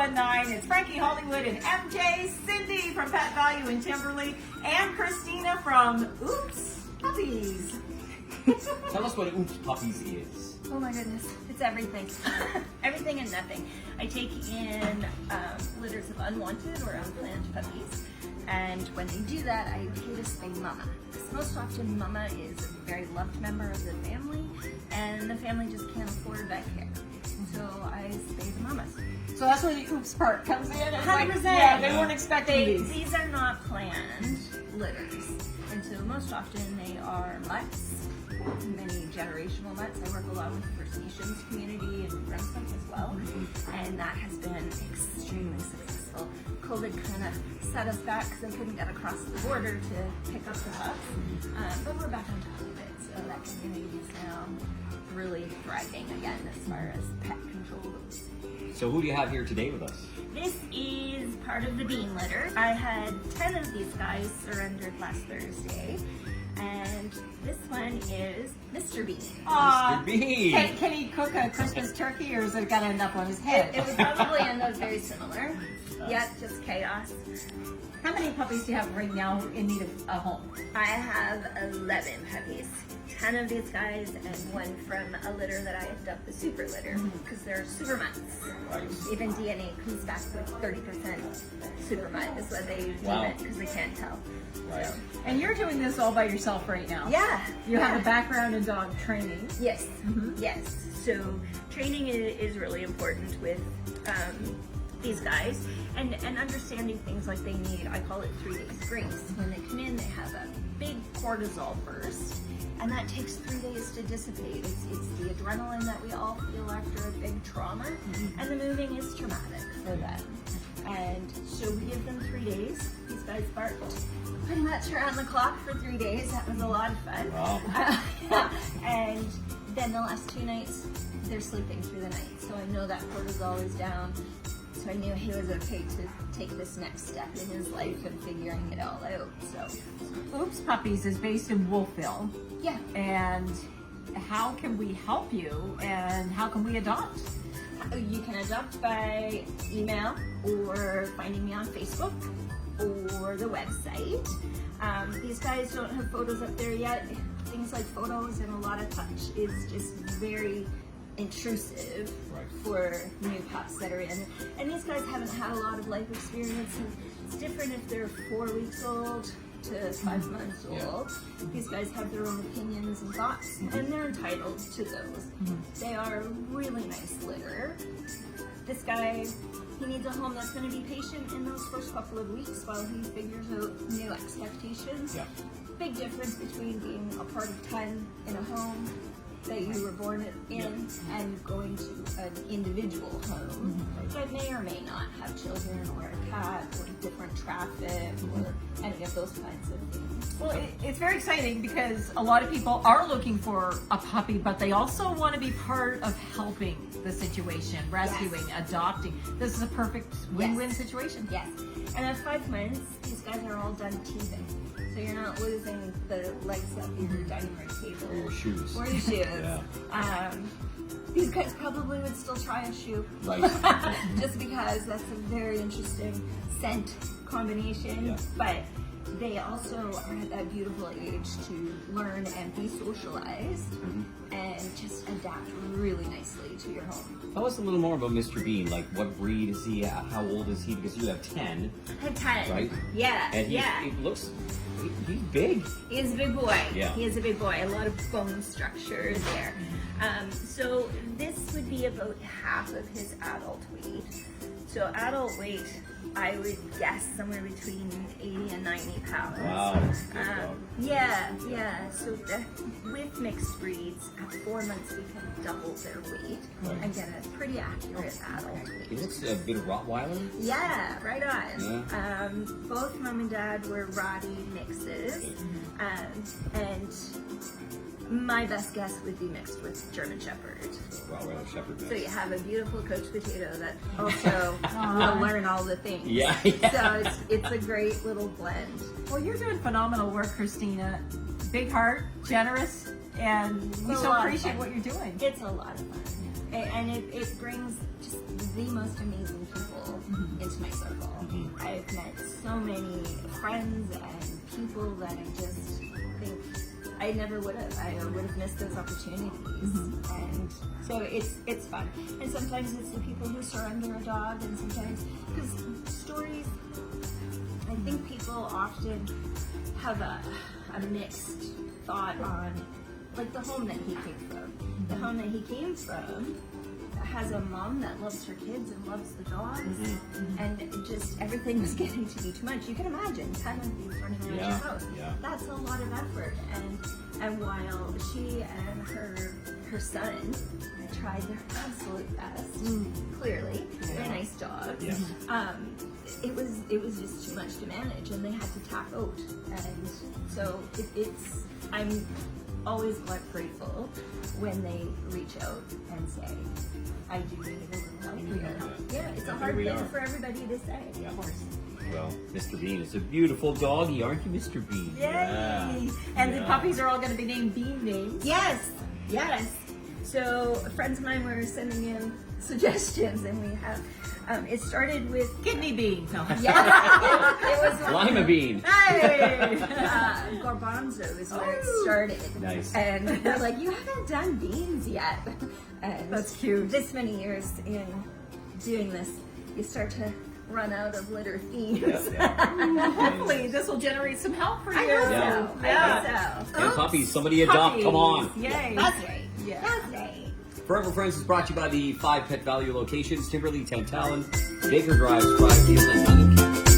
419. It's Frankie, Hollywood, and MJ, Cindy from Pet Valu Timberlea, and Christina from Oops Puppies. Tell us what Oops Puppies is. Oh my goodness, it's everything. Everything and nothing. I take in litters of unwanted or unplanned puppies, and when they do that, I pay to spay Mama. Because most often Mama is a very loved member of the family, and the family just can't afford vet care. So I spay the Mamas. So that's where the Oops part comes in. 100%. Yeah, they weren't expecting these. These are not planned litters, and so most often they are mutts. Many generational mutts. I work a lot with the First Nations community in Brunswick as well, and that has been extremely successful. COVID kind of set us back because I couldn't get across the border to pick up the pups, but we're back on top of it, so that community is now really thriving again as far as pet control goes. So who do you have here today with us? This is part of the bean litter. I had 10 of these guys surrendered last Thursday. And this one is Mr. Bean. Mr. Bean. Can he cook a Christmas turkey, or is it gonna end up on his head? It would probably end up very similar. Yep, just chaos. How many puppies do you have right now in need of a home? I have 11 puppies. 10 of these guys and one from a litter that I had dubbed the super litter because they're super mutts. Right. Even DNA comes back with 30% super mutt is what they deem it because they can't tell. Right. So, And you're doing this all by yourself right now. yeah. You have a background in dog training. Yes, yes. So training is really important with these guys and understanding things like they need, I call it 3 days grace. When they come in, they have a big cortisol burst, and that takes 3 days to dissipate. It's the adrenaline that we all feel after a big trauma, and the moving is traumatic for them. And so we give them 3 days. These guys barked pretty much around the clock for 3 days. That was a lot of fun. Wow. And then the last 2 nights, they're sleeping through the night. So I know that cortisol is down. So I knew he was okay to take this next step in his life and figuring it all out. So, Oops Puppies is based in Wolfville. yeah. And how can we help you, and how can we adopt? You can adopt by email or finding me on Facebook or the website. These guys don't have photos up there yet. Things like photos and a lot of touch is just very intrusive for new pups that are in. And these guys haven't had a lot of life experience. And it's different if they're 4 weeks old to 5 months old. These guys have their own opinions and thoughts, and they're entitled to those. They are a really nice litter. This guy, he needs a home that's going to be patient in those first couple of weeks while he figures out new expectations. Yeah. Big difference between being a part of 10 in a home that you were born in and going to an individual home that may or may not have children or a cat or different traffic or any of those kinds of things. Well, it's very exciting because a lot of people are looking for a puppy, but they also want to be part of helping the situation, rescuing, adopting. This is a perfect win-win situation. Yes. And at 5 months, these guys are all done teething. So you're not losing the legs up your dining room table. Or your shoes. Or your shoes. Yeah. These guys probably would still try a shoe. Right. Just because that's a very interesting scent combination. Yeah. But they also are at that beautiful age to learn and be socialized and just adapt really nicely to your home. Tell us a little more about Mr. Bean. Like, what breed is he? How old is he? Because you have 10. I have 10. Right? Yeah. And he looks, he's big. He is a big boy. Yeah. He is a big boy. A lot of bone structure there. So this would be about half of his adult weight. So adult weight, I would guess somewhere between 80 and 90 pounds. Wow. That's a good dog. Yeah. So with mixed breeds, at 4 months we can double their weight and get a pretty accurate adult weight. He looks a bit of Rottweiler. Yeah, right on. Yeah. Both mom and dad were Rottie mixes, and my best guess would be mixed with German Shepherd. Rottweiler Shepherd mix. So you have a beautiful coach potato that also will learn all the things. Yeah. So it's a great little blend. Well, you're doing phenomenal work, Christina. Big heart, generous, and we It's a so lot of appreciate fun. what you're doing. It's a lot of fun. And it brings just the most amazing people into my circle. I've met so many friends and people that I just think I never would have. I would have missed those opportunities. And so it's fun. And sometimes it's the people who surrender a dog, and sometimes, because stories, I think people often have a mixed thought on, like, the home that he came from. The home that he came from has a mom that loves her kids and loves the dogs, and it just everything was getting to be too much. You can imagine 10 of these running around your house. That's a lot of effort, and while she and her son tried their absolute best, clearly they're nice dogs, it was just too much to manage, and they had to tap out. And so I'm always grateful when they reach out and say, I do need a little help here. Yeah, it's a hard thing for everybody to say, of course. Well, Mr. Bean is a beautiful doggy, aren't you, Mr. Bean? Yay! And the puppies are all going to be named Bean names. Yes. So friends of mine were sending in suggestions, and we have, it started with Kidney Bean. No. it was Lima Bean. Hey! Garbanzo is where it started. Nice. And they're like, you haven't done beans yet. And That's cute. This many years in doing this, you start to run out of litter themes. Well, hopefully this will generate some help for you. I hope so. And puppies, somebody adopt, come on. Yay. That's right. Yeah. That's right. Forever Friends is brought to you by the 5 Pet Valu locations: Timberlea, Tantallon, Baker Drive, Spryfield, and Kempt.